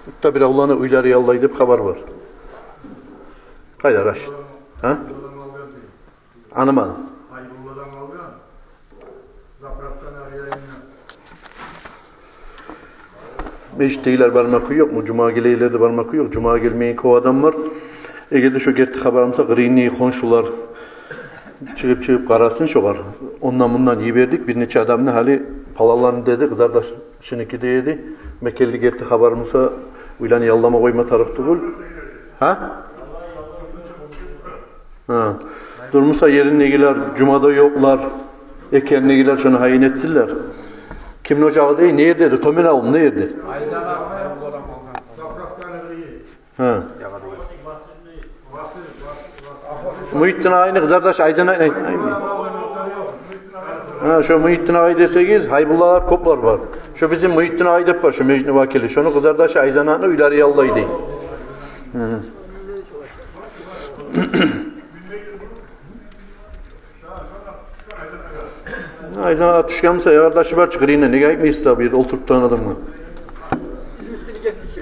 Utta bir avlanı uyları yallay deb xabar var. Qayda Raşid? Ha? Anlamadım. Mecittekiler barmakı yok mu? Cuma geleylerde barmakı yok. Cuma gelmeyen kov adam var. Eğer şu gerti haberimse grini konşular çıkıp karasın şoğar. Ondan bundan iyi verdik. Bir neçe adamın hali palalarını dedi. Kızardaş şiniki deydi. Mekkelli gerti haberimse uylan yallama koyma tarıftı bul. Ha? Ha. Durmuşsa yerin negiler, cumada yoklar. Eken negiler şunu hayin etsinler. Kimin ocağı değil, neredeydi? Tomin avum nerede? Ha. Muhittin aynı kızardaş Ayzan aynı. Ha, şu Muhittin Ağa'yı deseyiz, Haybullar, Koplar var. Şu bizim Muhittin Ağa'yı da var, şu Mecnun Vakili. Şunu kızardaş Ayzan aynı, uyları yallaydı. Ayzan Ağa düşkemse, yardaşı var çıkır yine. Ne gayip mi istabi, oturup tanıdım mı?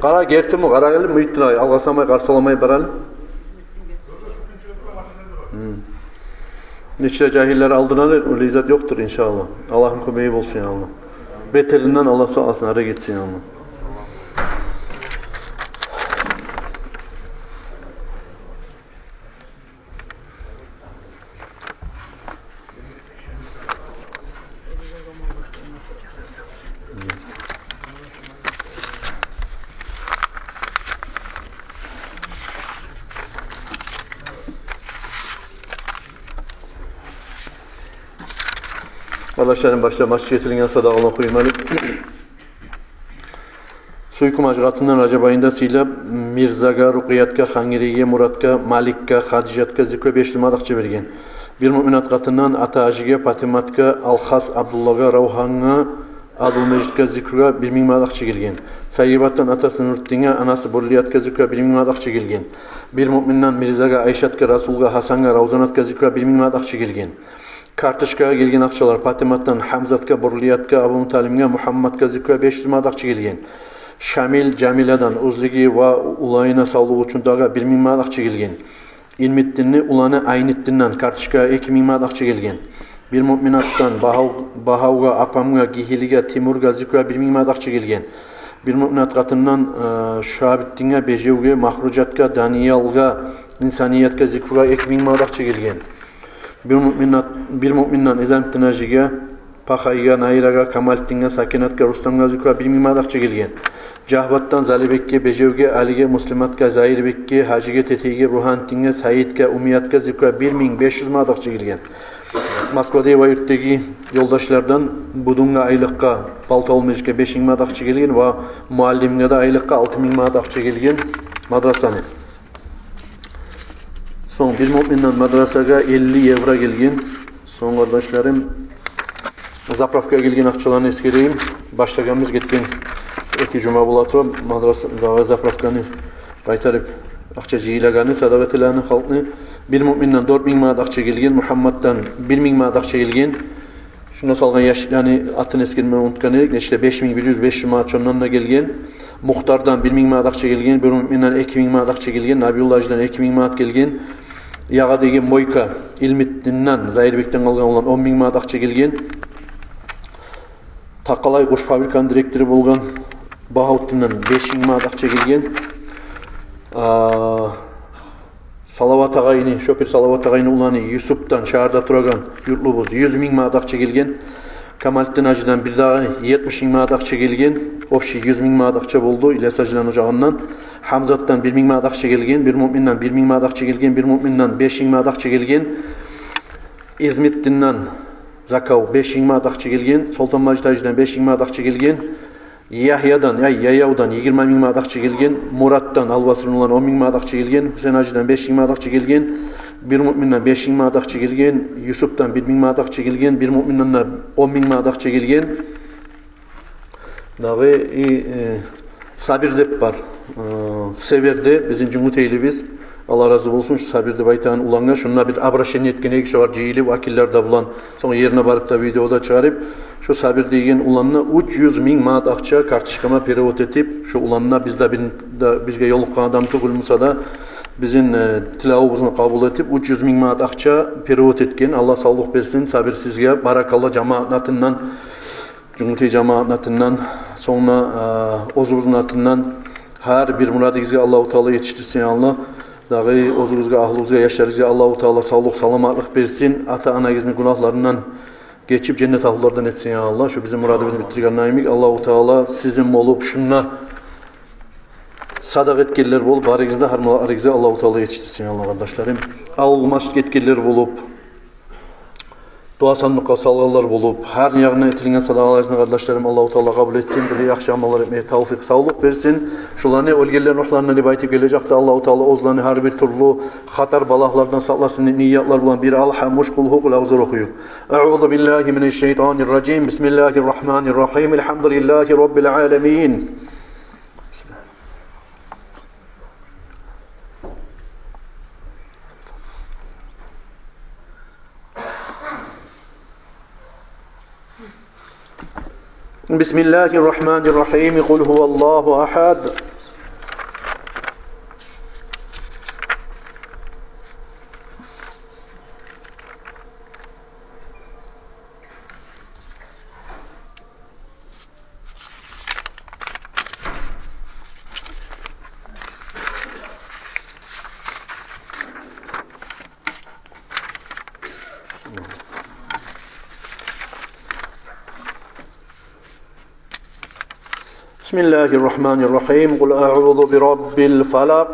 Kara gerti mi? Kara gelin Muhittin Ağa'yı. Algasamay, karşılamayı baralım. Neçə cahilləri aldırarlar, öyle izzet yoktur inşallah. Allah'ın kömeği olsun ya Allah. Beterinden Allah sağ olsun, ara gitsin ya Allah. Kardeşlerim başla masjid etilingen sadağına koymalı. Suykum ajratından Racab ayında silab Mirzaga, Ruqiyatka, Hangiriye, Muratga, Malikka, Hadijatka zikre 5 madaqçı bergen. Bir müminat qatından Atajiga, Fatimatka, Alxas, Abdullaga, Ravhanga, Abdülmecitga zikre 1000 madaqçı gelgen. Sayyibattan atası Nurttinga, anası Burliyatka zikre 1000 madaqçı gelgen. Bir mümindən Mirzaga, Ayşatka, Rasulga, Hasanga, Ravzanatka zikre 1000 madaqçı gelgen. Kartışkaya gelgen akçalar Fatimattan Hamzatka, Burliyatka, Abu Mutalimga, Muhammadga zikre 500 madaqçı gelgen. Şamil, Camiladan Uzligi ve ulayına sağlığı için daga 1000 madaqçı gelgen. İlmittinni ulanı Aynittinnan Kartışkaya 2000 madaqçı gelgen. Bir müminattan Bahauga, Apamga, Gihiliga, Timurga zikre 1000 madaqçı gelgen. Bir müminat qatından Şabittinga, Bejevge, Mahrucatka, Daniyalga, İnsaniyatka zikre 2000 madaqçı gelgen. Bir mümindən Ezamtinajiga, Paxayga, Nairaga, Kamaltinga, Sakinatka, Rustamga zikra 1000 madaqçı gelgen. Cahbattan Zalibekke, Bejevge, Aliga, Muslimatka, Zahirbekke, Hajiga, Tetege, Ruhantinga, Saidka, Umiyatka zikra 1500 madaqçı gelgen. Moskvada ve yurttaki yoldaşlardan Budunga aylıqqa Baltaolmejga 5000 madaqçı gelgen ve Muallimga da aylıqqa 6000 madaqçı gelgen madrasani. Son bir mümindən madrasaga 50 evra gelgen. Son kardeşlerim Zapravka'ya gelgen akçalarını eskereyim. Başlaganımız gitken 2 cuma bulatı madrasa dağı Zapravka'nı qaytarıp akça jiyilagani sadaqatilani halkını. Bir mümindən 4000 manat akça gelgen. Muhammad'dan 1000 manat akça gelgen. Şuna salgan yaş yani atın eskermeyi unutkan edik. İşte 5100 manat çonlarına gelgen. Muhtardan 1000 manat akça gelgen. Bir mümindən 2000 manat akça gelgen. Nabiyullah'dan 2000 manat gelgen. Yağa degen Moyka İlmittinnan Zahirbekten kalgan olan 10.000 manat akça gelgen. Taqalay Qoş fabrikanın direktörü bolgan Bahauttindan 5000 manat akça gelgen. Salavat ağayını, Şopir Salavat ağayını ulanı Yusup'tan şaharda turagan yurtlubuz 100.000 manat akça gelgen. Kamalttin Hacı'dan bir daha 70.000 manat akça gelgen. Ofşi 100.000 manat akça boldu İlyas Hacı'nın ocağından. Hamzat'tan 1000 manat akça gelgen. Bir mümindən 1000 manat akça gelgen. Bir mümindən 5000 manat akça gelgen. İzmittindan Zakav 5000 manat akça gelgen. Sultan Macit Hacı'dan 5000 manat akça gelgen. Yayav'dan 20.000 manat akça gelgen. Murat'tan Alvasır'ın olan 10.000 manat akça gelgen. Hüseyin Hacı'dan 5000 manat akça gelgen. Bir mümindən 5000 manat akça gelgen. Yusup'tan 1000 manat akça gelgen. Bir mümindən 10.000 manat akça gelgen. Dağı Sabir dep var. Sever'de bizim Cumhuriyet'li biz Allah razı olsun şu sabirde baytan ulanga şunla bir обращение etkenegi şu var cihili vakiller de bulan sonra yerine barıp da videoda çağırıp şu sabir degen ulanna 300 ming manat akça kartışkama perevot etip şu ulanna bizde bizge yoluqqan adam tugulmusa da bizim tilavubuzunu kabul etip 300 ming manat akça perevot etken Allah sağlık versin sabir sizge barakallah cemaatından Cumhuriyet cemaatından sonra ozurunatından her bir muradınızga Allahu Teala yetiştirsin Allah. Dağı ozurunuzga, ahlınızga, yaşlarınızga Allahu Teala sağlık, salamatlık versin. Ata anagizin günahlarından geçip cennet ahlardan etsin ya Allah. Şu bizim muradımızı bitirgen naimik. Allahu Teala sizin olup şunla sadak etkiler bolup arigizde harmalı arigizde Allahu Teala yetiştirsin ya Allah kardeşlerim. Ağılmaş etkiler bolup dua sandıkka salgalar bulup, her yağına etilingen sadakalarını kardeşlerim Allah-u Teala kabul etsin, bir yaxşı amalar etmeye tavfik, sağlık versin. Şularını ölgelerin ruhlarına libaytip gelecekti Allah-u Teala ozlarını her bir türlü hatar balaklardan saklasın, niyatlar bulan bir alha muşkulhu kul avzur okuyup. Eûzu billahi mineşşeytanirracim, bismillahirrahmanirrahim, elhamdülillahi rabbil alemin. Bismillahirrahmanirrahim. Kul huvallahu ahad. Bismillahirrahmanirrahim. Kul a'udhu bi rabbil falaq.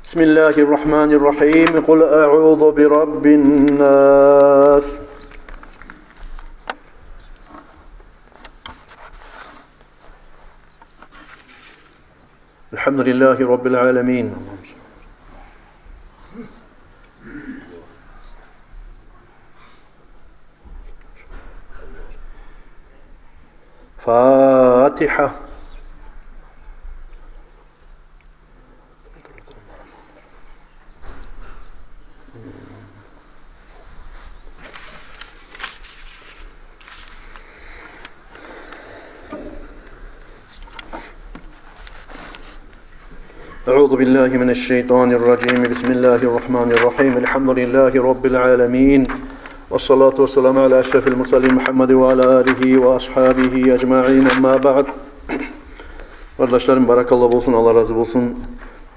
Bismillahirrahmanirrahim. Kul a'udhu bi rabbin nas. Elhamdülillahi rabbil alamin. Fatiha. أعوذ بالله من الشيطان الرجيم بسم الله الرحمن الرحيم الحمد لله رب العالمين والصلاة والسلام على أشرف المرسلين محمد وعلى آله وأصحابه أجمعين أما بعد. Kardeşlerim barakallah olsun, Allah razı olsun.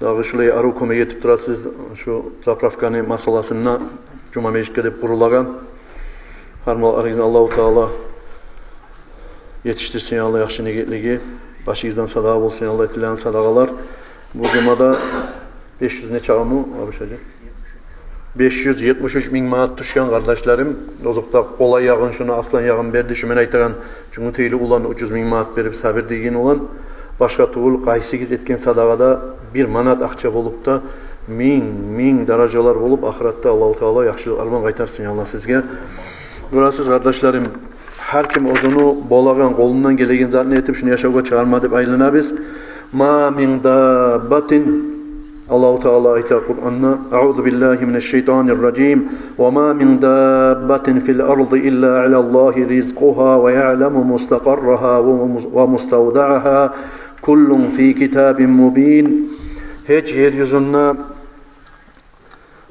Dağı şuraya arukuma yetip durasız şu zapravkanı masalasına Cuma meclis edip kurulagan. Harmal arayızın Allah-u Teala yetiştirsin Allah yaxşı negetligi. Başınızdan sadaqa olsun Allah etilen sadaqalar. Bu Cuma'da 500 ne çağımı abişacı? 573 ming manat düşken kardeşlerim. Ozukta kolay yağın şunu aslan yağın berdi. Şu men aytagan Cumhuriyeti ulan 300 ming manat berip sabir degen olan. Başka tuğul qaysigiz etken sadaqada bir manat akça bolup da ming darajalar bolup ahiratta Allah-u Teala yaxşılık arman qaytarsın Allah sizge. Burasız kardeşlerim, her kim ozunu bolagan kolundan gelegen zatını etip şunu yaşauga çağırma dep aylana biz. Ma min dabbatin Allah-u Teala ayta Kur'an'na A'udhu billahi mineşşeytanirracim ve ma min dabbatin fil ardı illa alallahi rizquha ve ya'lemu mustaqarraha ve mustavda'aha kullun fi kitabin mubin. Hiç yeryüzünde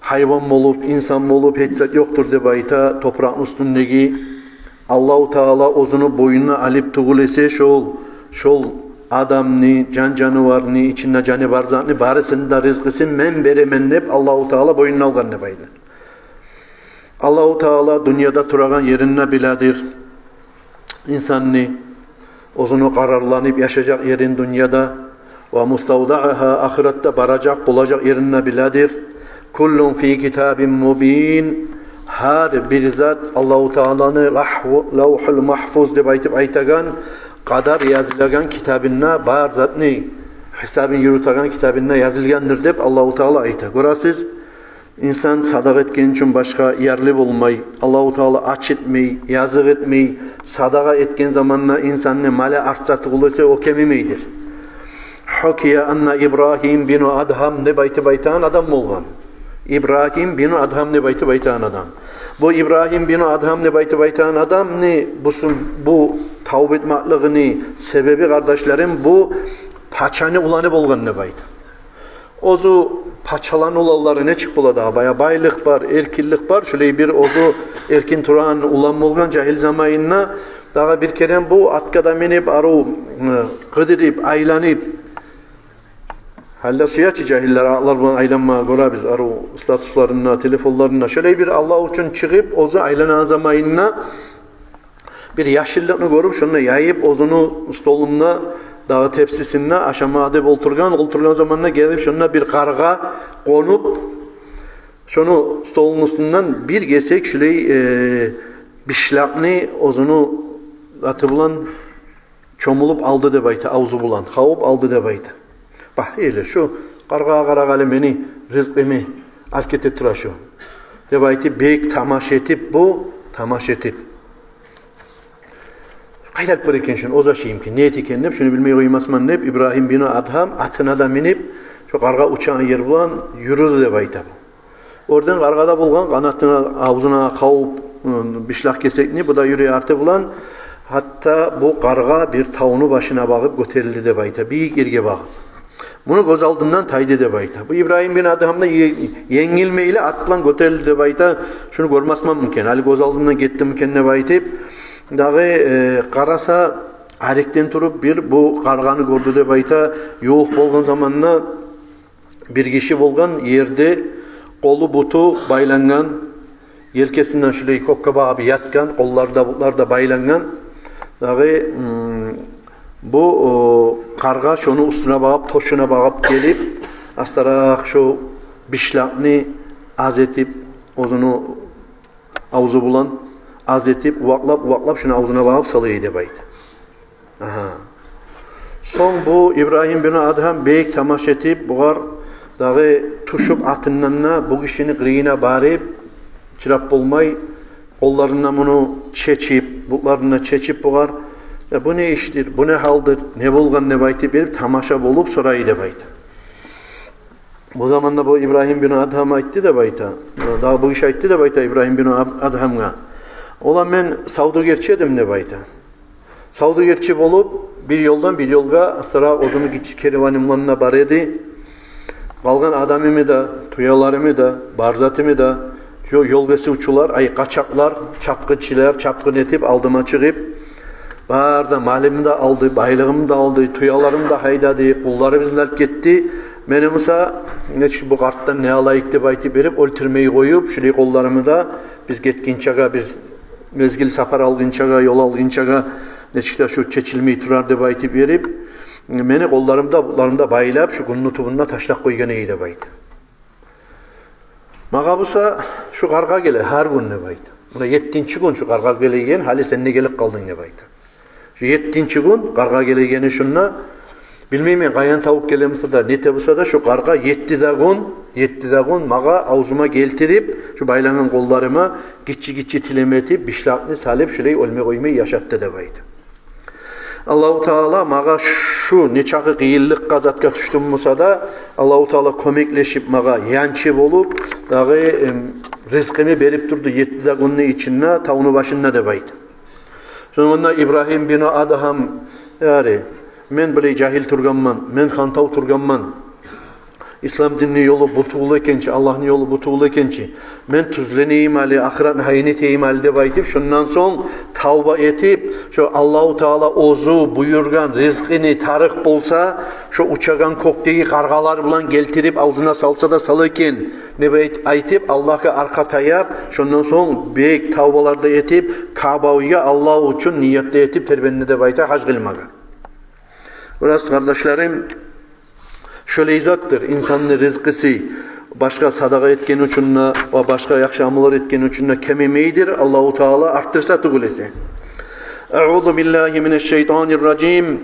hayvan bolup, insan bolup hiç zat yoktur deb ayta toprağın üstündeki Allah-u Teala ozunu boyuna alip tuğulese şol adamni, canavarni, içinde canı barzatni barısında rızkısı men beremen deb Allah-u Teala boyunna algan deb ayta. Allah-u Teala dünyada turagan yerine biladir. İnsanni ozunu kararlanıp yaşayacak yerin dünyada ve mustavda'aha ahirette baracak, bulacak yerine biladir. Kullun fi kitabin mubin. Her bir zat Allah-u Teala'nı Lawhul Mahfuz deb aytip aytagan kadar yazılgan kitabına bar zatni hesabın yürütagan kitabına yazılgandır deb Allah-u Teala ayta. Görasiz İnsan sadaka etken için başka yerli olmay, Allah-u Teala aç etmey, yazık etmey, sadaka etken zamanla insanın mali artçatı olursa o kemimeydir. Hukiye anna İbrahim bin Adham ne baytan adam olgan. İbrahim bin Adham ne baytan adam. Bu İbrahim bin Adham ne baytan adam ne bu tavbe etmaklığını sebebi kardeşlerim bu paçanı ulanıp olgan ne bayt. Ozu paçalan olalları ne çık buladı? Baya baylık var, erkillik var. Şöyle bir ozu erkin turan ulan olgan cahil zamanına daha bir kere bu atkada minip aru kıdırıp aylanıp halde suyaçı cahiller ağlar buna aylanma göre biz aru statuslarına, telefonlarına şöyle bir Allah için çıkıp ozu aylanan zamanına bir yaşlılığını görüp şunu yayıp ozunu stoluna dağı tepsisine aşamada oturgan zamanına gelip şuna bir karga konup şunu stolun üstünden bir gesek şöyle bişlakni ozunu atı bulan çomulup aldı de bayta avuzu bulan havup aldı de bayta. Bak öyle şu karga beni rızkımı hareket ettir şu. De bayti bek tamaş etip bu tamaş etip. Kaydak bırakın şunu oza şeyim ki niyet iken şunu bilmeye uymasman nep İbrahim bin Adham atına da minip şu karga uçağın yer bulan yürüdü de bayta bu. Oradan kargada bulgan kanatına avzuna kavup bişlak kesekni bu da yürüye artı bulan hatta bu karga bir tavuğunu başına bakıp göterildi de bayta bir yerge bakıp. Bunu göz aldığından taydı de bayta. Bu İbrahim bin Adham'da yengilmeyle atlan göterildi de bayta şunu görmesmem mümkün. Ali göz aldığından gitti mümkün ne baytip dağı karasa harekten turup bir bu karganı gördü de bayta yoğuk bolgan zamanına bir kişi bolgan yerde kolu butu baylangan yelkesinden şöyle kokka bağıp yatkan kollarda da baylangan dağı bu karga şunu üstüne bağıp toşuna bağıp gelip astarak şu bişlakni az etip ozunu avuzu bulan az etip uvaklap şunu avuzuna bağıp salıydı baydı. Aha. Son bu İbrahim bin Adham beyik tamaş etip buğar dağı tuşup atınlanına bu kişinin kırığına bağırıp çırap bulmay kollarından bunu çeçip buklarına çeçip buğar bu ne iştir, bu ne haldır, ne bulgan ne bayti berip tamaşa bulup sorayı da bayta. Bu zamanla bu İbrahim bin Adham'a itti de bayta. Daha bu işe itti de bayta İbrahim bin Adham'a. Ola men savdugerçi edim ne bayta. Savdugerçi bulup bir yoldan bir yolga sıra ozunu giç kervanımlarına bar edi. Kalgan adamımı da, tuyalarımı da, barzatımı da, yolgası uçular, kaçaklar, çapkın etip aldıma çıkıp barda malımı da aldı, baylığımı da aldı, tuyalarımı da haydadı, kulları bizler gitti. Benim ise bu karttan ne alayıktı bayti berip öldürmeyi koyup, şöyle kollarımı da biz getkinçaga bir mezgil safar aldığınçaga, yol aldığınçaga neçikte şu çeçilmeyi turardı bayti berip beni kollarımda baylap şu kunun tubunda taşlak koygan iyiydi bayti. Mağa busa şu karga gele her gün ne bayti. Buna 7. gün şu karga geleygen hali sen ne gelip kaldın ne bayti. Şu 7. gün karga geleygeni şunna bilmeyeyim kayan tavuk gelemisi da nete busa da şu karga 7 gün mağa avzuma geltirip şu baylanan kollarıma gitçi tilemetip bişlakni salip şöyle ölme koymayı yaşattı da baydı. Allah-u Teala mağa şu neçakı kıyıllık kazatka düştüm musa da Allah-u Teala komekleşip mağa yançı bolup dağı rızkımı berip durdu 7 günün içine tavuğunu başına da baydı. Sonra İbrahim bin Adham yani men böyle cahil turganman, men hantav turganman. İslam dinini yolu butuğlu ekençi, Allah'ın yolu butuğlu ekençi. Men tuzleneyim ali, ahiret hayneteyim ali de baytip, şundan son tavba etip, şu Allah-u Teala ozu buyurgan rızkını tarık bulsa, şu uçagan kokteki kargalar bulan geltirip ağzına salsa da salırken, ne aytip Allah'a arka tayap, şundan son büyük tavbalarda etip, Kabe'ye Allah için niyetle etip, terbenne de bayta hac kılmaga. Burası kardeşlerim, şöyle izattır, insanın rızkısı başka sadaka etken uçunna ve başka yakşı ameller etken uçunna kemimeydir. Allah-u Teala arttırsa tuğulese. Euzu billahi mineşşeytanirracim.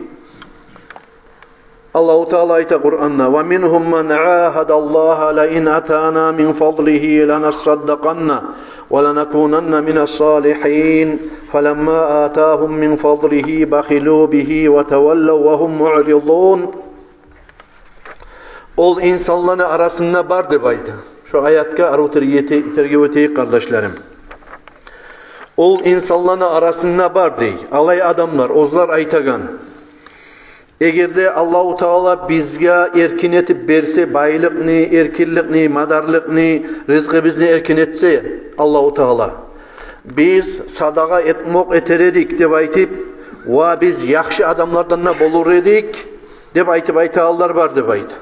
Allahu Teala ayta Kur'an'da ve minhum men ahadallaha la in atana min fadlihi lanasaddaqanna ve lanakunanna minas salihin falamma atahum min fadlihi bakhilu bihi ve tevellev ve hum mu'ridun. Ol insanların arasında bardı baydı. Şu ayatka tergiveti kardeşlerim. Ol insanların arasında bardı. Alay adamlar, ozlar aytagan. Egerde Allahu Teala bizge erkin etip berse, baylıkni, erkinlikni, madarlıkni, rızkı bizni erkin etse Allahu Teala. Biz sadaka etmok eteredik dep aytıp, va biz yaxşı adamlardan bolur edik dep aytıp aytaganlar bar dep aytı.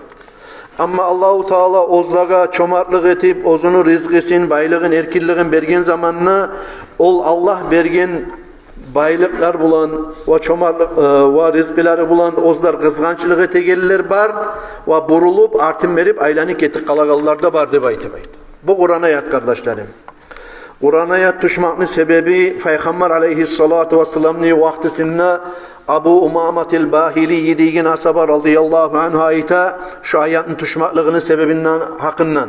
Amma Allahu Teala ozlaga çomartlık etip, ozunu rızkısın, baylığın, erkinliğin bergen zamanına ol Allah bergen baylıklar bulan ve çomarlık ve rızkıları bulan ozlar kızgançılığı tegelliler bar ve burulup artın verip aylanık etik kalagalılar da bar dep aytı. Bu Kur'an ayet kardeşlerim. Kur'an ayet düşmakның sebebi Peygamber aleyhissalatu vesselam'ni vaktisinde Abu Umametil Bahili degan asaba radıyallahu anh ayta şu ayetin düşmaklığının sebebinden hakkından.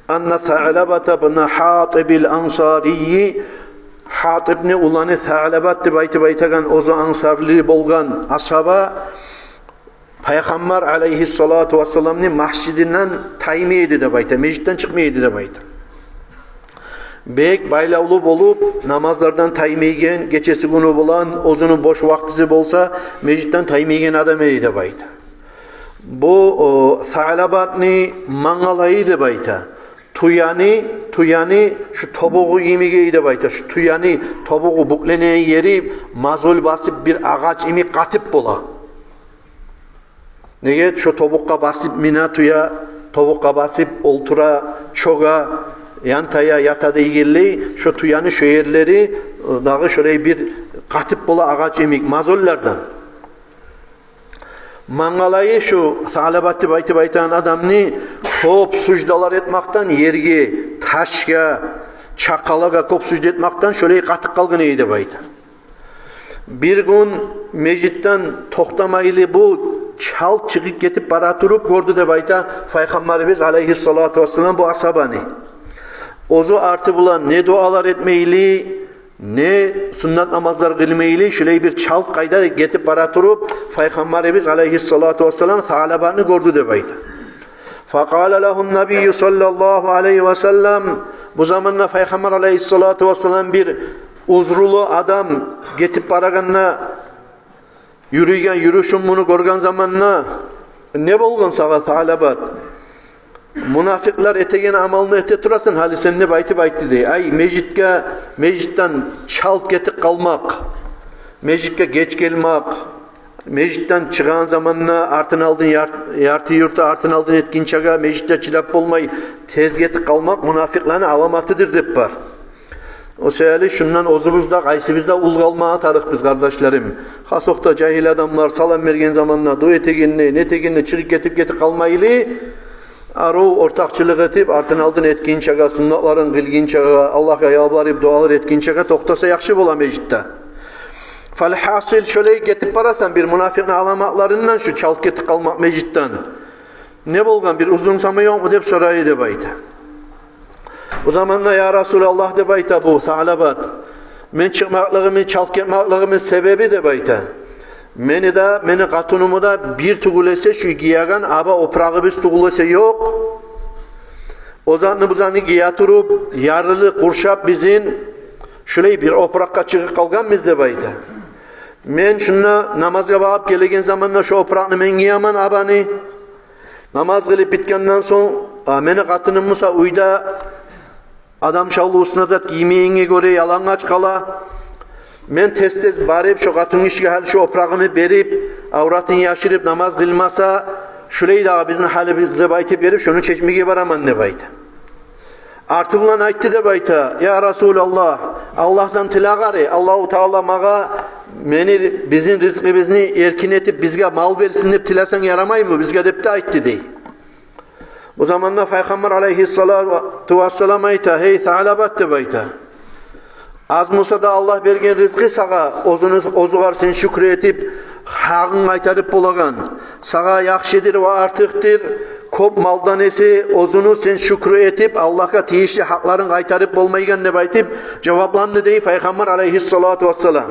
Anna Tha'labata bin Hatibil Ansariyi Hatibni ulanı Tha'labat dep aytıp aytagan ozu ansarlı bolgan asaba Peygamber aleyhissalatu vesselam'ni masjidinden taymaydı dep ayta, mecitten çıkmaydı dep ayta. Bek baylavlı bolup namazlardan taymaygen, geçesi günü bulan, ozunun boş vaktisi bolsa mecitten taymaygen adam eydi bayta. Bu Tha'labatni mangalayı dep ayta. Tuyani şu tobuğu yemegeydi bayta. Şu tuyani tobuğu buklenen yeri mazul basıp bir ağaç imi katıp bola. Nege şu tobukka basıp mina tuya, tobukka basıp oltura, çoga, yantaya yatada ilgili şu tuyanı şu yerleri dağı şöyle bir katıp bola ağaç emik mazollardan. Mangalayı şu Tha'labat'ı baytan adamni top sucdalar etmaktan yerge, taşga, çakalaga kop sucda etmaktan şöyle katıp kalgın eydi bayta. Bir gün mecitten toktamaylı bu çal çıkıp getip bara turup gördü de bayta Peygamberimiz aleyhissalatu vesselam bu asabani. Ozu artı bulan ne dualar etmeyli, ne sünnet namazlar kılmeyli, şöyle bir çal kayda getip bara turup Peygamberimiz aleyhissalatu vesselam Tha'labat'ni gördü de bayta. Fakale lehun nebiyyü sallallahu aleyhi ve sellem bu zamanla Peygamber aleyhissalatu vesselam bir uzrulu adam getip baraganna yürüygen yürüyüşün bunu görgen zamanla ne bolgun sağa Tha'labat? Munafiklar etegen amalını ete turasın hali sen ne bayti dey. Ay mecitten çalt getip kalmak, mecitke geç gelmek, mecitten çıkan zamanına artın aldın yartı yurtta artın aldın etkin çaga mecitte çilap olmayı tez getip kalmak munafikların alamatıdır dep var. O seyali şundan ozumuzda kaysımızda ulgalmağa tarık biz kardeşlerim. Hasokta cahil adamlar salam vergen zamanına du etegenine ne tegenine çırık getip kalmayılı aru ortakçılık etip artın aldın etkin çaga sünnetlerin kılgin çaga Allah'a yalvarıp dualar etkin çaga toktasa yakşı bola mecitte. Falhasil şöyle getip barasan bir münafiqin alamatlarından şu çalk getip kalmak mecitten. Ne bolgan bir uzun sama yok mu dep sorayı dep ayta. O zamanla ya Resulallah dep ayta bu Tha'labat. Men çıkmaklığımın, çalk getmaklığımın sebebi dep ayta. Meni katunumu da bir tugulese şu giyagan aba oprağı biz tugulese yok. O zanlı bu zanlı giya turup yarılı kurşap bizin şöyle bir oprakka çıkıp kalgan biz dep ayta. Men şuna namazga bağıp gelegen zamanla şu oprakını men giyaman abani. Namaz kılıp bitkenden son meni katınım Musa uyda adam şavlu usnazat giymeyine göre yalangaç kala. Men tez barip şu katın işge hal şu oprağımı berip avratın yaşırıp namaz kılmasa şöyle daha bizim hali bizde baytı berip şunu çeşmeye baraman ne baytı. Artı bulan aytti de bayta ya Resulallah Allah'tan tilagari Allahu Teala mağa meni bizim rızkımızı erkin etip bizge mal versin dep tilasan yaramay mı bizge dep de aytti dey. Bu zamanla Peygamber aleyhissalatu vesselam ayta hey Tha'labat de bayta. Az Musa da Allah bergen rızkı sağa ozugar sen şükür etip haqın qaytarıp bolagan, sağa yaxşıdır ve artıqdır, kop maldan esi, ozunu sen şükrü etip, Allah'a tiyişli haqların qaytarıp bolmaygan deb aytip, cevaplandı deyip Peygamber aleyhissalatu vesselam.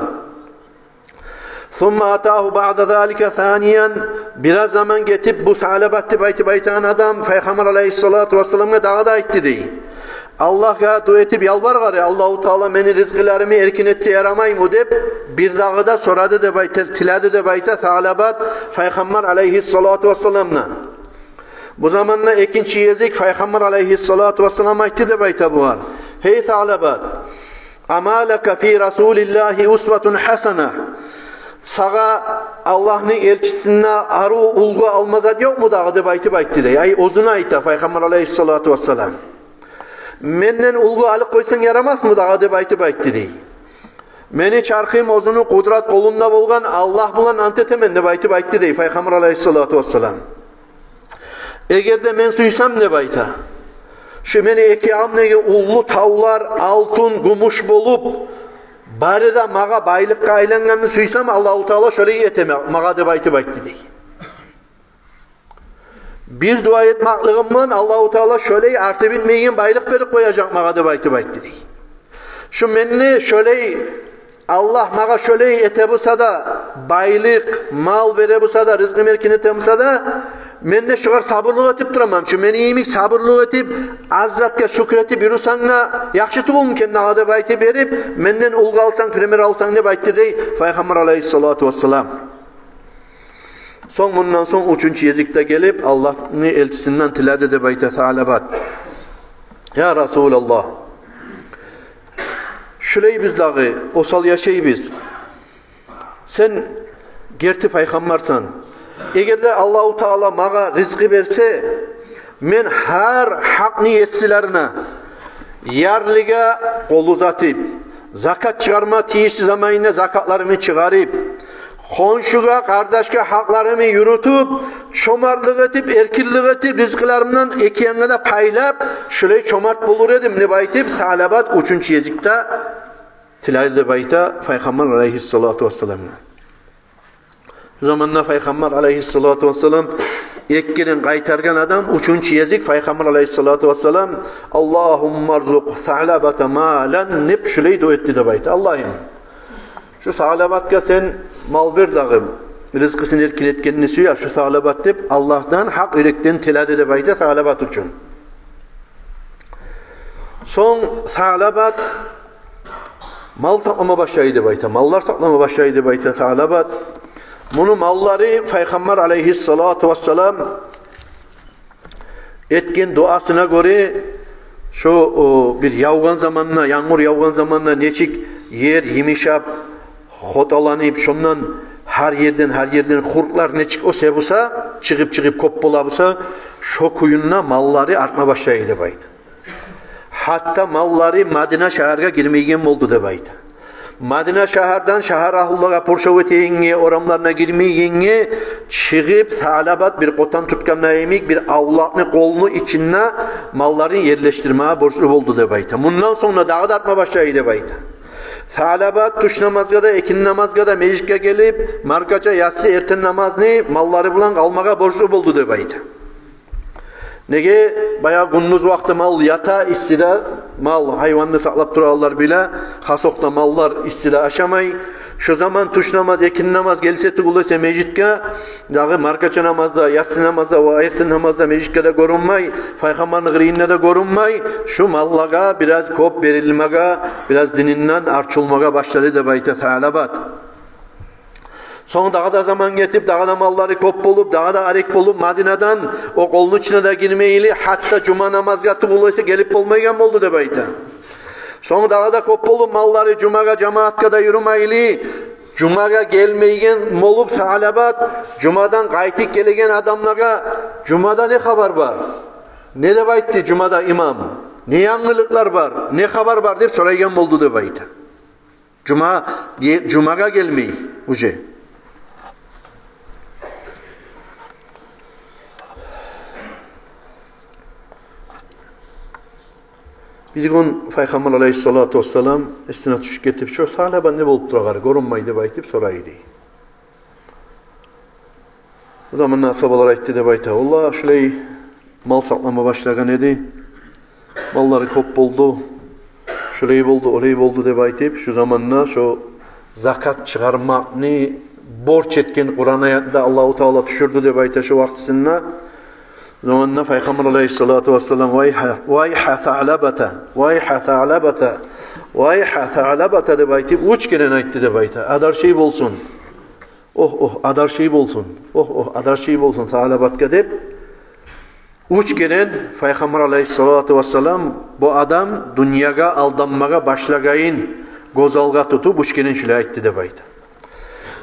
Thumma atahu ba'da zalika thaniyan, biraz zaman getip bu Sa'labat deb aytip aytan adam Peygamber aleyhissalatu vesselam'a dağa da aytdı deyip. Allah'a dua etip yalvargary, Allahu Teala meni rizqilerimi erkin etse yaramaymı deb bir dağı da soradı deb aytır, tiladi deb ayta Sa'labat Peygamber aleyhissalatu vesselam'dan. Bu zamanla ikinci Yezid Peygamber aleyhissalatu vesselam aytdı deb ayta bu var. Hey Sa'labat, amalaka fi Rasulillahi usvetun hasana. Sağa Allah'ın elçisine arı ulgu almazat yok mu dağı deb aytip aytdı dey. Ay ozuna ayta Peygamber aleyhissalatu vesselam. Menden ulgu alıp koysan yaramaz mı dağı deb aytip aytdı dey. Meni çarkıyım ozunu kudrat kolunda bolgan Allah bulan antetemen deb aytip aytdı dey Peygamber aleyhissalatu vesselam. Eğer de men suysam deb ayta. Şu meni eki amnege ullu tavlar altın gumuş bolup bari da mağa baylıkka aylanganını suysam Allah-u Teala şöyle eteme mağa deb aytip aytdı dey. Bir dua etmaklığımın Allah-u Teala şöyle artı bitmeyen baylık verip koyacak mağa deb aytip aytdı dey. Şu menni şöyle Allah mağa şöyle ete bulsa da baylık mal vere bulsa da rızkı merkin ete bulsa da men de şugar sabırlık etip duramam. Şu meni iyimik sabırlık etip azzatka şükretip yürüsanla yakşı tubulum kendine mağa deb aytip berip menden ulgu alsan primer alsan deb aytdı dey Peygamber aleyhissalatu vesselam. Son bundan son üçüncü Yezid'de gelip Allah'ın elçisinden tiladi deb ayta Sa'labat. Ya Resulallah, şuley biz dağı, osal yaşay biz. Sen gerti Peygambersan. Eğer de Allah-u Teala mağa rizqi verse, men her hak niyetçilerine yarlıga kol uzatıp, zakat çıkarma tiyişli zamanında zakatlarımı çıkarıp, konşuga, kardeşke haklarımı yürütüp, çomarlık etip, erkillik etip, rizkılarımdan ekiyenge de paylap, şöyle çomart bulur edim deb aytip, Sa'labat 3. Yezid'de tilaydı deb ayta Peygamber aleyhissalatu vesselam'na. Zamanla Peygamber aleyhissalatu vesselam ekkirin qaytargan adam 3. Yezid Peygamber aleyhissalatu vesselam Allahumma rzuq Sa'labata malan neb şöyle dua etti deb ayta. Allah'ım şu Sa'labat'a sen mal ver dağım. Rızkısını erkin etkenini suya şu Sa'labat deb Allah'tan hak yürekten tiladi deb ayta Sa'labat üçün. Son Sa'labat mal saklama başlaydı deb ayta. Mallar saklama başlaydı deb ayta Sa'labat. Bunu malları Peygamber aleyhissalatu vesselam etken duasına göre şu bir yağgan zamanına, yağmur yağgan zamanına neçik yer yemişap xotalanıp şondan her yerden hurklar neçik o sebusa çıkıp kop bolabusa şu kuyunna malları artma başlaydı deb aytı. Hatta malları Madina şehirga girmeygen boldu deb aytı. Madina şehirden şehir ahullaga porşov eteyinge, oramlarına girmeyinge çıkıp Sa'labat bir kotan tutkanına emik bir avlakını kolunu içine malların yerleştirmeye borçlu oldu deb aytı. Bundan sonra dağı da artma başlaydı deb aytı. Sa'labat tuş namazga da, ekin namazga da mecikке gelip markaça yatsı erten namazını malları bulan almaga borçlu oldu deb aytı. Nege bayağı gündüz vakti mal yata istida mal hayvanını saklap durarlar bile hasokta mallar istida aşamay. Şu zaman tuş namaz, ekin namaz gelse tıguluysa mecitke dağı markaça namazda, yatsı namazda ve erten namazda mecitke de görünmay, Peygamber'in gıriyinne de görünmay. Şu mallaga biraz kop verilmega, biraz dininden arçılmaga başladı deb ayta Sa'labat. Sonra dağa da zaman getip, dağa da malları kop bolup, dağa da arek bolup, Madina'dan o kolun içine de girmeyili, hatta cuma namazga tıguluysa gelip bolmaygan boldu deb ayta. Sonra dağa da kop bolup, malları cumaga, cemaatka da yürümeyili, cumaga gelmeygen bolup Sa'labat, cumadan qaytik gelegen adamlara, cumada ne haber var? Ne deb aytdı cumada imam? Ne yanlılıklar var? Ne haber var deb soraygan boldu deb ayta. Cumaga gelmeyi, uje. Bir gün Peygamber aleyhissalatu vesselam esine tuş getip şu Sa'labat ne bolup turagary görünmay deb aytip soraydı. O zaman asabalar aytdı dep ayta. Allah şulay mal saklama başlagan edi. Malları kop boldu. Şulay boldu, olay boldu dep aytıp, şu zamanna şu zakat çıkarmakni borç etken Kur'an ayetinde Allahu Teala düşürdü dep ayta şu vaktisinde. Zamanna Peygamber Aleyhissalatu vesselam vayha tha'labata vayha tha'labata vayha tha'labata dep aytıp uç keren aytdı dep ayta. Adar şey bolsun. Adar şey bolsun. Adar şey bolsun tha'labatka dep uç keren Peygamber Aleyhissalatu vesselam bu adam dünyaga aldanmaga başlagayın gozalga tutup uç keren şule aytdı dep ayta.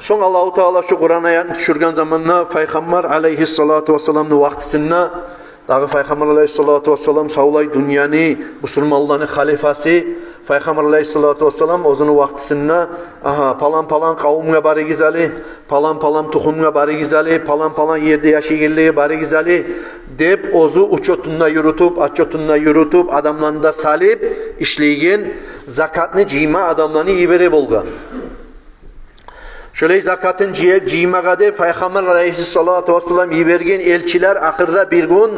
Soň Allahu Taala şu Kur'an ayetini düşürgen zamanna Peygamber Aleyhissalatu vesselam'ın vaktisinde dağı Peygamber Aleyhissalatu vesselam savlay dünyani musulmanların halifası Peygamber Aleyhissalatu vesselam ozunu vaktisinde palan kavumga bari gizali, palan tuxumga bari gizali, palan yerde yaşayırlığı bari gizali dep ozu uçotunna yürütüp, açotunna yürütüp adamlarında salip işleygen zakatını cima adamlarını ibere bolgan. Şöyle zakatın cimaga de Peygamber Aleyhissalatu vesselam yibergen elçiler ahırda bir gün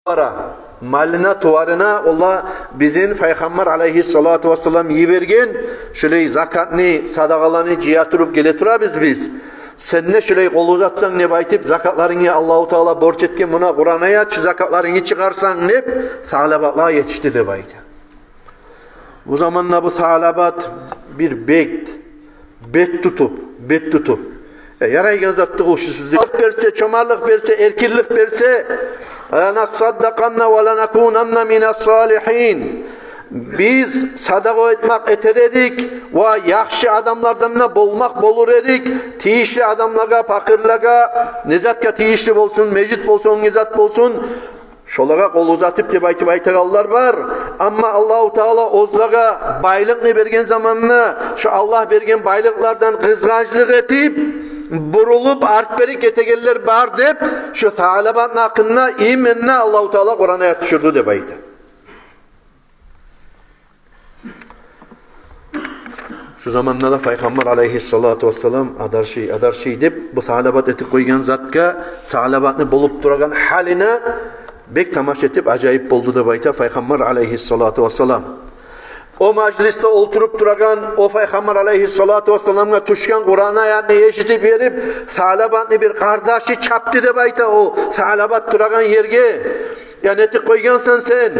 şuara malına tuvarına Allah bizim Peygamber Aleyhissalatu vesselam yibergen şöyle zakatını sadakalarını ciyatırıp geleturabız biz. Sen ne şöyle kol uzatsan ne baytip zakatlarını Allahu Teala borç etken buna Kur'an ayet şu zakatlarını çıkarsan ne sağlabatlığa yetişti de baytı. Bu zamanla bu sağlabat bir bet tutup yaraygan zattığı uşusuz berse, çomarlık berse, erkirlik berse lanasaddakanna ve lanakunanna minas salihin biz sadaka etmek eter edik ve yaxşı adamlardan bolmak bolur edik tiyişli adamlarga, fakirlaga nezatka tiyişli bolsun, mecid bolsun, nezat bolsun şolaga kol uzatıp dep aytıp aytaganlar var. Ama Allahu Teala ozlaga baylıkны bergen zamanına şu Allah bergen baylıklardan kızgançlık etip burulup artberik etegeller var dep şu Thalabat'ın hakkında imenine Allahu Teala Kur'an ayet düşürdü dep aytı. Şu zamanda da Peygamber Aleyhissalatu vesselam adar şey dep bu Thalabat etip koygan zatka Thalabat'ını bolup duragan haline bek tamaşa etip acayip boldu da bayta Peygamber Aleyhissalatu vesselam. O mecliste oturup duragan o Peygamber Aleyhissalatu vesselam'a tuşkan Kur'an ayetini eşitip verip Thalabat'ını bir kardeşi çaptı da bayta o Thalabat duragan yerge ya netik koygansan sen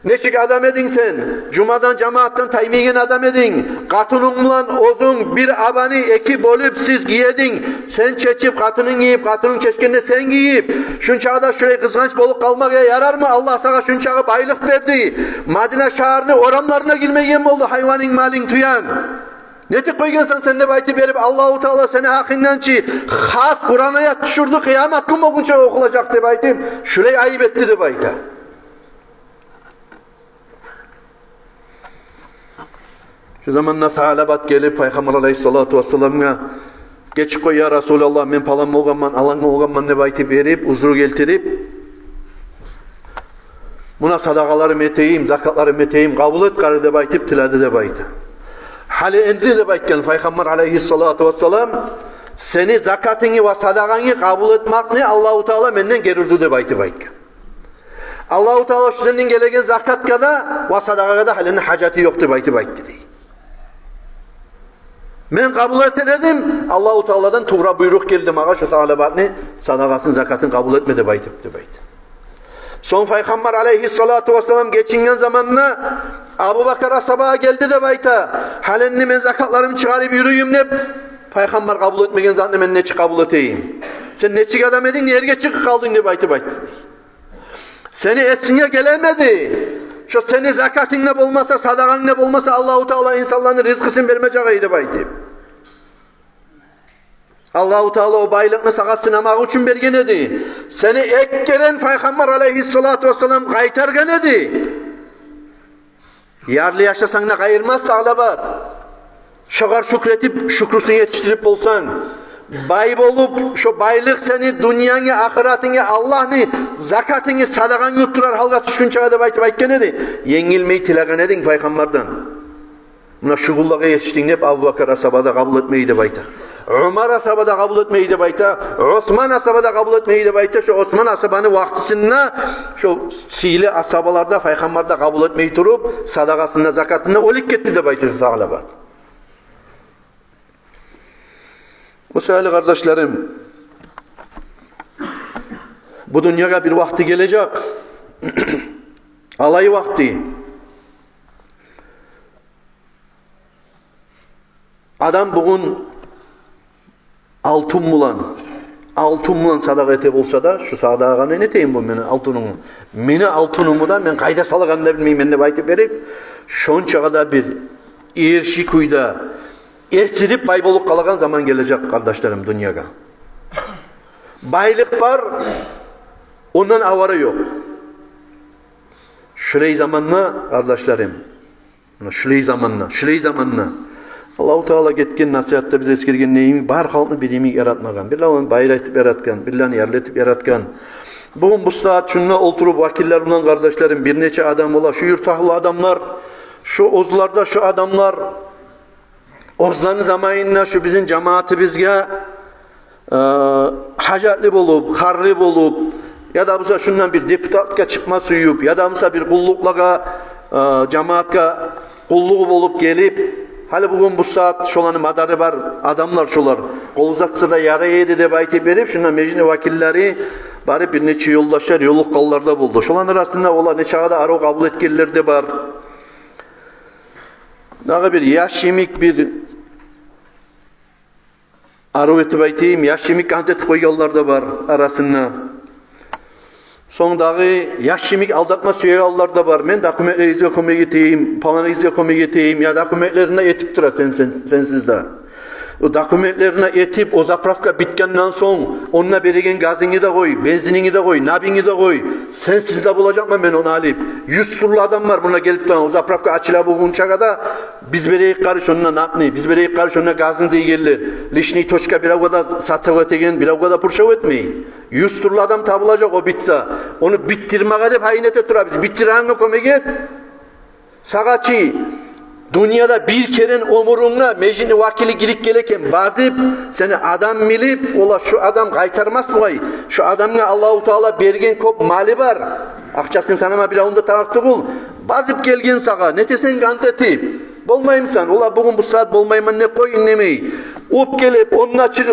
neçik adam edin sen cumadan cemaattan taymigen adam edin katınınla ozun bir abani eki bolup siz giyedin sen çeçip katının giyip katının çeşkinde sen giyip şunçağda şöyle kızganç bolup kalmaya yarar mı? Allah sana şunçağı baylık verdi Madine şaharını oramlarına girmegen oldu hayvanın malin tuyan netik koygansan sen de bayti berip Allahu Teala seni hakkından çi has Kur'an ayet düşürdü kıyamet gün bunca okulacak de baytim şurayı ayıp etti de bayta. Şu zamanla Thalabat gelip Peygamber Aleyhissalatu vesselam'a geç koy ya Resulallah men palan bolganman alan bolganman dep aytıp berip uzru keltirip buna sadakalarım eteyim zakatlarım eteyim kabul et gari dep aytıp tiladi dep aytı. Hali endi dep aytgan Peygamber Aleyhissalatu vesselam seni zakatını ve sadakanı kabul etmakni Allahu Teala menden gerirdi dep aytıp aytgan. Allahu Teala şu senin gelegen zakatka da ve sadakaka da halinin hacati yok dep aytıp aytdı deydi. Men kabul etenedim. Allahu Teala'dan tuğra buyruk geldi mağa şu Thalabat'ını sadakasını zakatını kabul etmedi dep aytı. Son Peygamber Aleyhissalatu vesselam geçingen zamanına Abu Bakar asabağa geldi dep ayta. Halenni men zakatlarımı çıkarıp yürüyüm dep Peygamber kabul etmegen zatını men neçik kabul eteyim. Sen neçik adam edin nereye çıkıp kaldın dep aytı. Seni etsinge gelemedi. Şu seni zakatın ne bolmasa, sadakan ne bolmasa Allahu Teala insanların rızkısını vermeyeceği dep aytı. Allahu Teala o baylıkını sağa sınamak için bergen edi. Seni ek gelen Peygamber Aleyhissalatu vesselam kaytargan edi. Yarlı yaşasan ne kayırmaz Thalabat. Şogar şükretip şükrüsünü yetiştirip bolsan bay bolup şu baylık seni dünyanı ahiretini Allah'ını zakatını sadakanı yutturar halga düşkün çağa dep aytıp aytgan edi. Yengilmeyi tilagan edin Peygamberden. Mına şugullaga yetiştin dep Abu Bakar asabada kabul etmeyi dep ayta. Umar asabada kabul etmeyi dep ayta. Osman asabada kabul etmeyi dep ayta. Şu Osman asabany wagtysynda şu sili asabalarda paygambarda kabul etmeyi turup sadakasında zakatında olik ketdi dep aytır Sağlaba. Musaili kardeşlerim, bu dünyaya bir vakti gelecek. Alay vakti. Adam bugün altın bulan sadaka ete bolsa da şu sadaka ne eteyim bu meni altınımı. Meni altınımı da men kayda salgan da bilmeyim dep aytıp berip şonçaga da bir erşi kuyda esirip bay bolup kalagan zaman gelecek kardeşlerim dünyaya. Baylık var, ondan avara yok. Şurey zamanla kardeşlerim, şurey zamanla Allah-u Teala getken nasihatta bize eskirgen neyimi bar halkını bilimi yaratmagan. Birlerini bayratıp yaratgan, birlerini yerletip yaratgan. Bugün bu saat şununla oturup vakiller bulan kardeşlerim bir neçe adam ola. Şu yurtahlı adamlar, şu ozlarda şu adamlar, ozların zamanına şu bizim cemaati bizge hacatli bolup, harri bolup, ya da mesela şundan bir deputatga çıkma suyup, ya da mesela bir kulluklaga, cemaatka kulluğu bolup gelip, hali bugün bu saat şolanın madarı var, adamlar şolar, kol uzatsa da yara yedi dep aytıp berip, şundan meclis vakilleri barıp bir neçe yoldaşlar, yoluk kallarda buldu. Şolan arasında ola neçe ağda aro kabul etkenler de var. Dağı bir yaş yemik bir aro etip aytayım, yaş yemik antet koyganlar da var arasında. Sondağı yaş yemik aldatma süyegallar da var. Men dokumentlerinize komik eteyim, palanınıza komik eteyim, ya dokumentlerine etip tura sensiz de. O dokumentlerine etip o zapravka bitkenden son onunla berigen gazini de koy, benzinini de koy, nabini de koy. Sensiz de bulacak mı ben onu alıp? 100 turlu adam var buna gelip de o zapravka açıla bugün çakada biz bereyik karış onunla napni, biz bereyik karış onunla gazini de gelirler. Lişni toçka bir avgada satıv etegen, bir avgada purşav etmeyi. 100 turlu adam tabılacak o bitsa. Onu bittirmeye de haynete tura biz. Bittirene komeget. Sagaçı. Dünyada bir keren omurunla meclini vakili girip gelirken bazıp seni adam bilip ola şu adam kaytarmaz mı? Şu adamına Allah-u Teala bergen kop mali var. Akçasını sanama bir onda taraktı bul. Bazıp gelgen sağa. Netesen ganteti. Bolmayımsan. Ola bugün bu saat bolmayman ne koy inlemeyi. Up gelip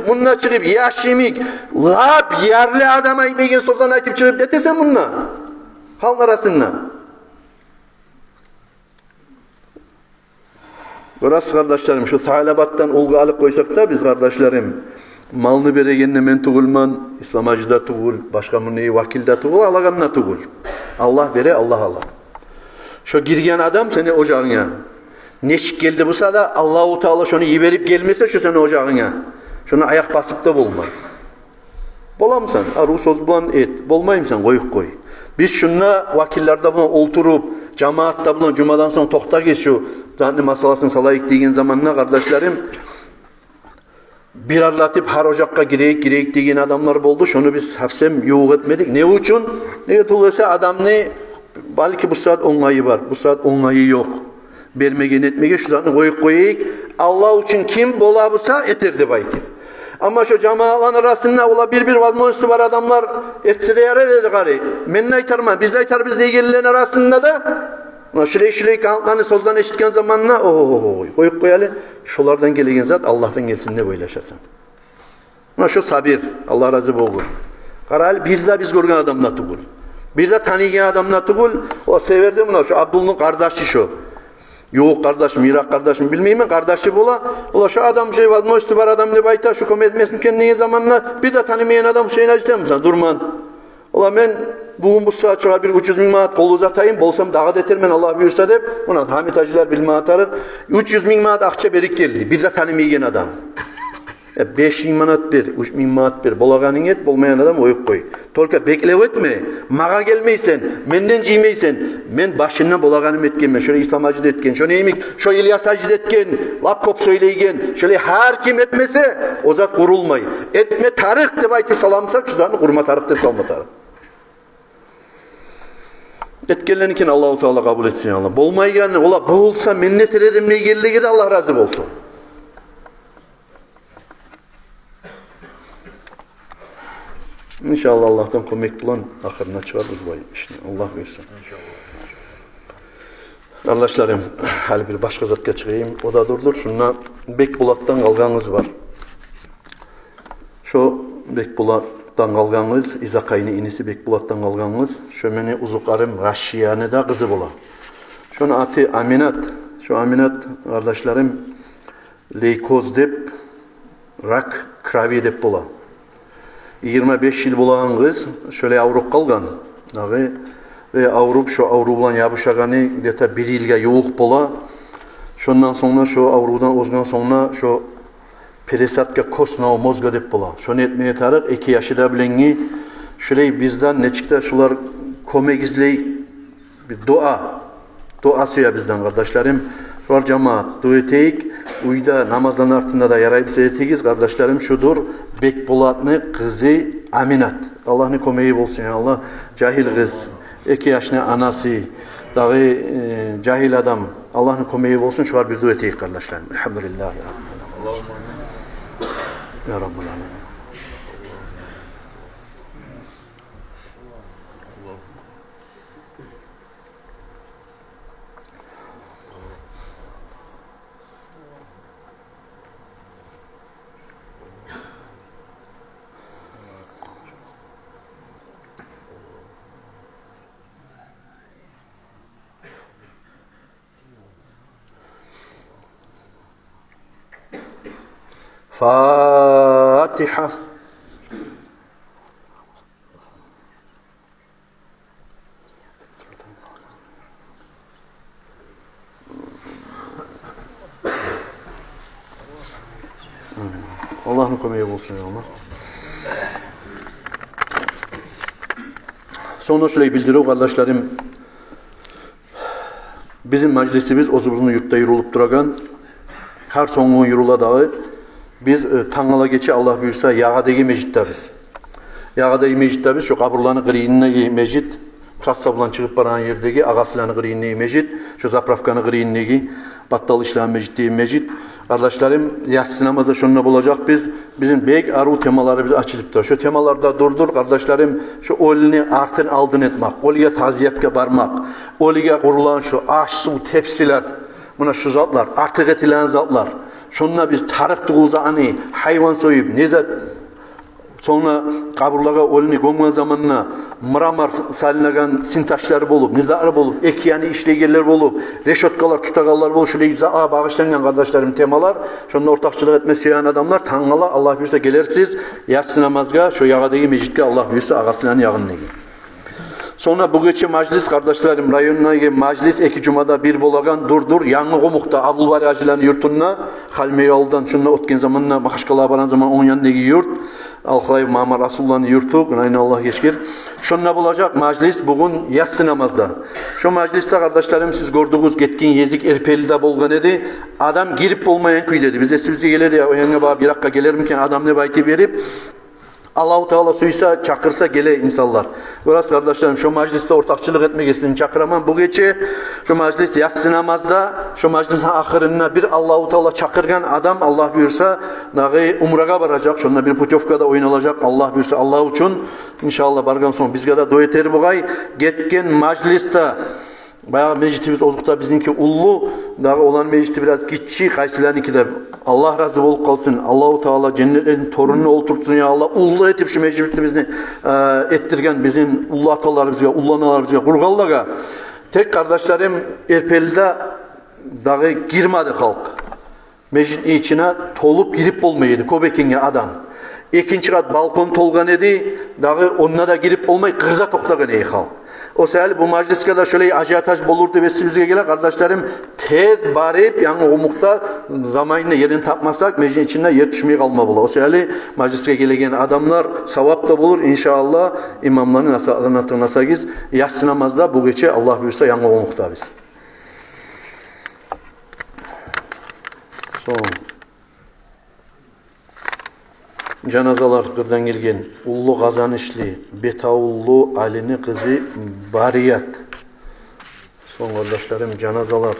onunla çıkıp yaş yemik. Lap yerli adama gitmegen sozan aytıp çıkıp netesen bununla. Halk arasında. Burası kardeşlerim şu Sağlabat'tan olgu alıp koysak da biz kardeşlerim malını beregenle men tugulman, İslamacıda tugul, başka münneyi vakilde tugul, Allah'ınla tugul. Allah bere, Allah Allah. Şu girgen adam seni ocağına. Neşik geldi bu sırada Allah-u Teala şunu yiverip gelmese şu seni ocağına. Şunu ayak basıp da bulma. Bolamsan, aru söz bulan et. Bolmayımsan koyuk koy. Biz şunla vakillerde buna oturup, cemaatta buna cumadan sonra tokta geçiyor. Zanni masalasını salayık deyin zamanına kardeşlerim. Bir arlatıp har ocakka gireyik deyin adamlar oldu. Şunu biz hapsem yoğuk etmedik. Ne için? Ne etulese adam ne? Belki bu saat onayı var. Bu saat onayı yok. Bermegen etmege şu zanni koyuk koyayık. Allah için kim bola busa etirdi bayti. Ama şu cemaatların arasında ola bir vazmoyusu var adamlar etse de yarar dedi gari. Men aytarma, biz aytar biz de gelirlerin arasında da şiley kanıtlarını sözden eşitken zamanla koyup koyalı. Şolardan gelegen zat Allah'tan gelsin de böyle yaşasın. Şu sabir, Allah razı olur. Karal bir de biz görgen adamla tugul. Bir de tanıyan adamla tugul. O severdi buna şu Abdullah'ın kardeşi şu. Yok kardeşim, Irak kardeşim bilmeyeyim kardeşi bola. Ola şu adam şey vazmoyusu var adam ne bayta şu kometmesin kendine zamanla bir de tanımayan adam şeyini açsam mısın? Durman. Ola ben bugün bu saat çıkar bir 300 bin manat kol uzatayım. Bolsam dağa determen Allah buyursa deyip ona Hamit Hacılar bilme atarı 300 bin manat akça berik geldi. Bir de tanımayan adam. 5 bin manat bir, 3 bin manat bir. Bolağanın et, bolmayan adam oyuk koy. Tolka beklev etme. Mağa gelmeysen, menden ciymeysen. Men başından bolağanım etken, şöyle İslam Hacı etken, şöyle emik, şöyle İlyas Hacı etken, lapkop söyleygen, şöyle her kim etmese, o zat kurulmay. Etme tarık de bayti salamsak, şu zatını kurma tarık de salma tarık. Etkenlerinkini Allah-u Teala kabul etsin Allah. Bolmayganı, ola boğulsa minnet ededim ne geldiği de Allah razı olsun. İnşallah Allah'tan kömek bulan ahırına çıkarız bu işini. Allah versin. Kardeşlerim, hali bir başka zatga çıkayım. O da durdur. Şuna Bekbulat'tan kalganız var. Şu Bekbulat'tan kalganız, İzakayni inisi Bekbulat'tan kalganız. Şömeni uzukarım Raşiyane da kızı bula. Şunun atı Aminat. Şu Aminat kardeşlerim leykoz dep, rak kravi dep bula. 25 yıl bulan kız şöyle Avrup kalgan. Ve Avrup şu Avrubulan yapışagani deta bir yılga yoğuk bola. Şondan sonra şu Avrudan ozgan sonra şu peresatka kosna mozga dep bola. Şonu etmeye tarık 2 yaşında bilengi şöyle bizden ne çıktı şular komek izley bir dua suya bizden kardeşlerim. Şular cemaat dua eteyik. Uyda namazdan artında da yarayıp seyreteyiz kardeşlerim şudur. Bekbulat'ını kızı Aminat. Allah'ın komeyi olsun ya Allah. Cahil kız. 2 yaşında anası. Dağı cahil adam. Allah'ın komeyi olsun. Şular bir dua eteyik kardeşlerim. Elhamdülillah ya Rabbi. Ya Rabbi alemin. Fatiha. Allah'ın komeyi olsun ya Allah. Sonra şöyle bildiriyor kardeşlerim. Bizim meclisimiz ozubuzun yurtta yürülüp duragan. Her sonun yürüla dağı. Biz Tangala geçe Allah buyursa Yağadagi mecit'te biz. Yağadagi mecit'te biz şu kaburlarını kırıyınlegi mecit. Trassabulan çıkıp baran yerdeki ağasılarını kırıyınlegi mecit. Şu zapravkanı kırıyınlegi battal işleyen mecit'teki mecit. Kardeşlerim yatsı namazda şununla bulacak bizim bek aru temaları bize açılıptır. Şu temalarda durdur kardeşlerim şu olini artın aldın etmek. Oliga taziyatga barmak. Oliga kurulan şu aş su tepsiler. Buna şu zatlar artık etilen zatlar. Şununla biz tarık duğuza ani hayvan soyup nezat sonra kaburlaga olini gomgan zamanına mıramar salinagan sintaşları bolup, nizarı bolup, ekiyani işlegerler bolup, reşotkalar, tutagallar bolup, şöyle güzel bağışlanan kardeşlerim temalar, şununla ortakçılık etmesi yayan adamlar, Tangala Allah buyursa gelersiz, yatsı namazga, şu yağadaki mecitke Allah buyursa ağasılan yağın negi. Sonra bu geçe majlis kardeşlerim rayonundaki majlis 2 cumada bir bolagan durdur yanı komukta Abulbari Hacıların yurtunna Halmeyal'dan şununla otken zamanına Bakışkalığa baran zaman on yanındaki yurt Alkayıp Mamar Rasulullah'ın yurtu Günayın Allah geçkir. Şununla bulacak majlis bugün yatsı namazda. Şu majliste kardeşlerim siz gördüğünüz getkin yezik Erpeli'de bolgan edi. Adam girip olmayan köy dedi. Bize geledi o yanına bana bir dakika gelir miken adam ne bayti verip Allah-u Teala suysa çakırsa gele insanlar. Burası kardeşlerim şu mecliste ortakçılık etmek istedim çakıramam. Bu gece şu meclis yatsı namazda şu meclisin ahırına bir Allah-u Teala çakırgan adam Allah buyursa dağı umraga varacak. Şununla bir putyovkada oyun alacak. Allah buyursa Allah için inşallah bargan son bizge de doyeteri buğay getken mecliste bayağı meclisimiz ozukta bizinki ullu dağı olan meclisi biraz gitçi kaysilerninki de Allah razı olup kalsın. Allahu Teala cennetin torununu oturtsun ya Allah. Ullu etip şu meclisimizni ettirgen bizim ullu atalarımızga, ullu analarımızga, kurgallaga. Tek kardeşlerim Erpeli'de dağı girmedi halk. Meclisin içine tolup girip olmaydı. Kobekinge adam. İkinci kat balkon tolgan edi. Dağı onunla da girip olmayı kırza toktagan ey halk. O sefer bu mecliske de şöyle ajiyataj bolurdu vesibizge gele kardeşlerim tez barip yani umukta zamanında yerini tapmasak meclisin içinde yer düşmeye kalma bula. O sefer mecliske gelegen adamlar savap da bulur inşallah imamların nasıl giz yatsı namazda bu gece Allah buyursa yanı umukta biz. Son. Canazalar kırdan gelgen ullu kazanışlı Betavullu Ali'ni kızı Bariyat Koңгорлоштарым, жаназалар